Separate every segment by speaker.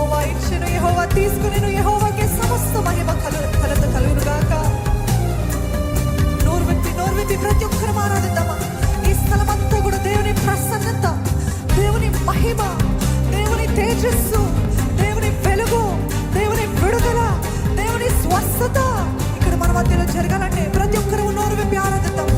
Speaker 1: యెహోవా ఇచ్చెను, యెహోవా తీసుకునెను, యెహోవాకే సమస్త మహిమ ఘనత కలుగును గాక. నోరు విప్పి ప్రతి ఒక్కరు ఆరాధిద్దామా. ఈ స్థలమంతా కూడా దేవుని ప్రసన్నత, దేవుని మహిమ, దేవుని తేజస్సు, దేవుని వెలుగు, దేవుని విడుదల, దేవుని స్వస్థత ఇక్కడ మన మధ్యలో జరగాలంటే ప్రతి ఒక్కరు నోరు విప్పి ఆరాధిద్దాం.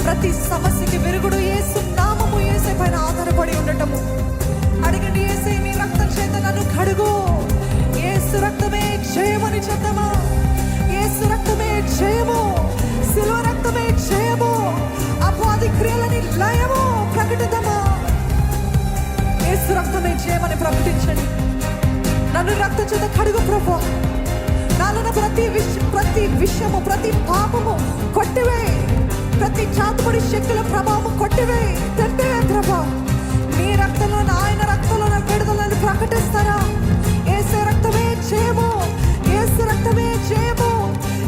Speaker 1: ప్రతి సమస్యకి విరుగుడు యేసు నామము, యేసు పైన ఆధారపడి ఉండటము. అడగండి, యేసే నీ రక్తం చేత నన్ను కడుగు. యేసు రక్తమే జయమని చెప్తామా? యేసు రక్తమే జయము, శిలువ రక్తమే జయము, అపవాది క్రియలని లయము. ప్రకటిద్దామా? యేసు రక్తమే జయమని ప్రకటించండి. నన్ను రక్తం చేత కడుగు ప్రభువా. నాలో ప్రతి విషయము, ప్రతి పాపము కొట్టివే, ప్రతి చాతుపడి శక్తుల ప్రభావం కొట్టివే, తెంపివే ప్రభా. నీ రక్తంలో, ఆయన రక్తంలో విడుదలను ప్రకటిస్తారా? యేసు రక్తమే జయము, యేసు రక్తమే జయము,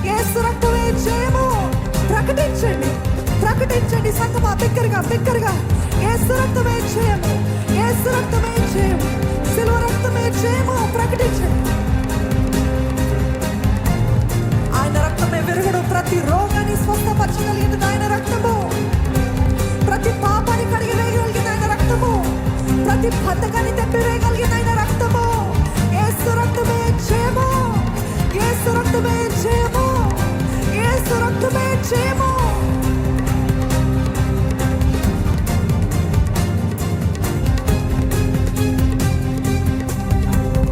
Speaker 1: యేసు రక్తమే జయము. ప్రకటించండి, ప్రకటించండి సంగమా, బిగ్గరగా యేసు రక్తమే జయము, యేసు రక్తమే జయము, శిలువ రక్తమే జయము. ప్రకటించండి. ఆయన రక్తమే విరుగుడు, ప్రతి రోగాన్ని స్వస్థపరచగలిగింది ఆయన రక్తము. ప్రతి బంధకాన్ని తెంపివేయగలిగిన ఆయన రక్తము, యేసు రక్తమే జయము, యేసు రక్తమే జయము, యేసు రక్తమే జయము.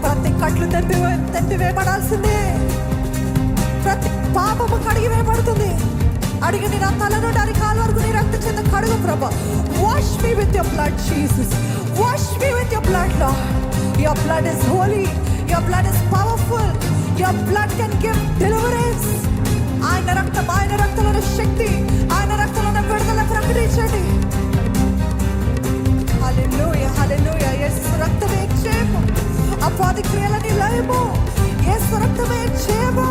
Speaker 1: ప్రతి కట్లు తెంపివేయబడాల్సిందే, ప్రతి పాపము కడిగి వేయబడుతుంది. అడిగి నా తల నుండి అరికాల వరకు నీ రక్త చెంత కడుగు ప్రభా. Wash me with your blood Jesus, wash me with your blood Lord. Your blood is holy, your blood is powerful, your blood can give deliverance. ఆయన రక్తంలోని శక్తి, ఆయన రక్తంలోని విడుదల ప్రకటించండి. హల్లెలూయా, హల్లెలూయా. యేసు రక్తమే జయము, అపవాది క్రియలని లయము, యేసు రక్తమే జయము.